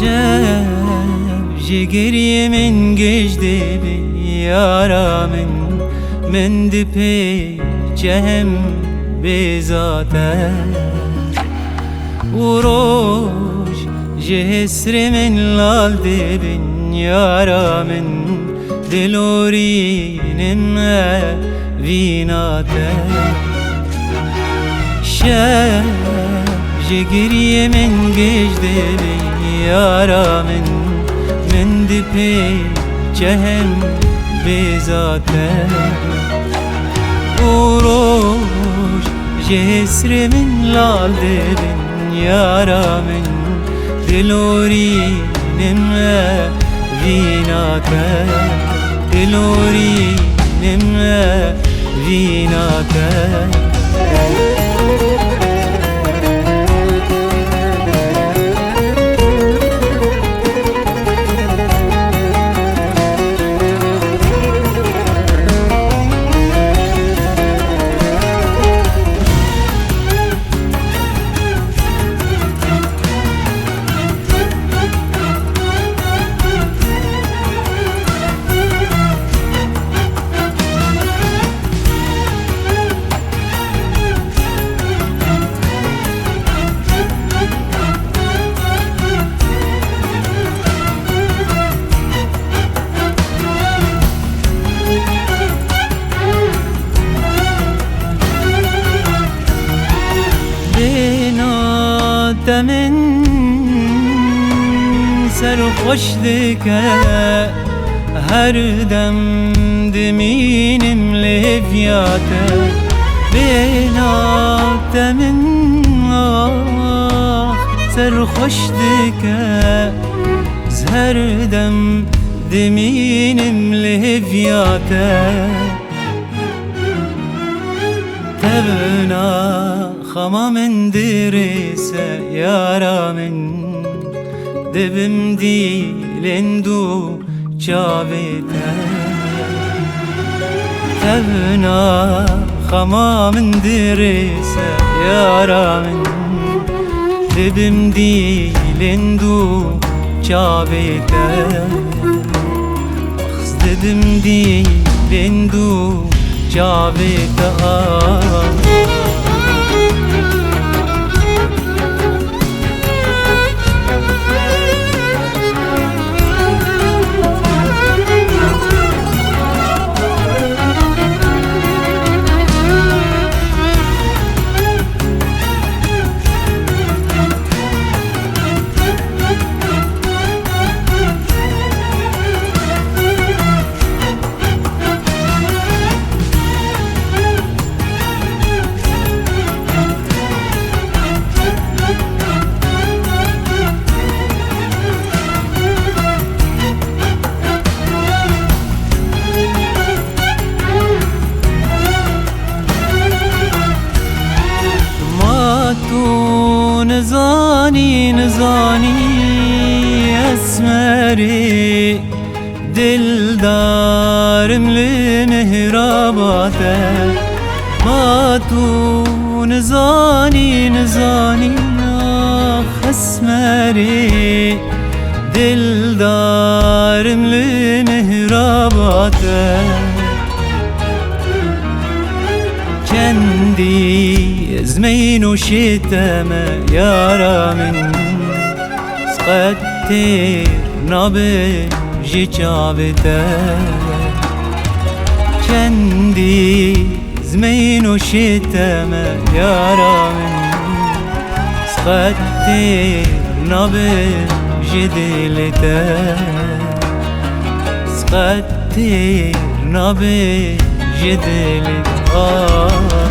شب جگری من گشته بی یارا من دی پیچهم بذاته و روش جهسر من لال دی بین یارا من دلورینم ویناته شب جگری من گشته بی یارا من دی پیچهم بذاته و روش جسر من لال دبن یارا من دلورینم ویناته دلورینم ویناته من سرخوش دکه هر دم دمینم لفیاته بینات من سرخوش دکه هر دم دمینم لفیاته تبنا خما من درسه یارا من دبم دیلندو چاویته تبنا خما من درسه یارا من دبم دیلندو چاویته خز دبم دیلندو چاویته نزانی اسمری دلدارم لمهراباته ما تو نزانی آخ اسمری دلدارم لمهراباته كندي زمين وشتم يارا من سقطير نبجي جابته كندي زمين وشتم يارا من سقطير نبجي دلته سقطير نبجي دلته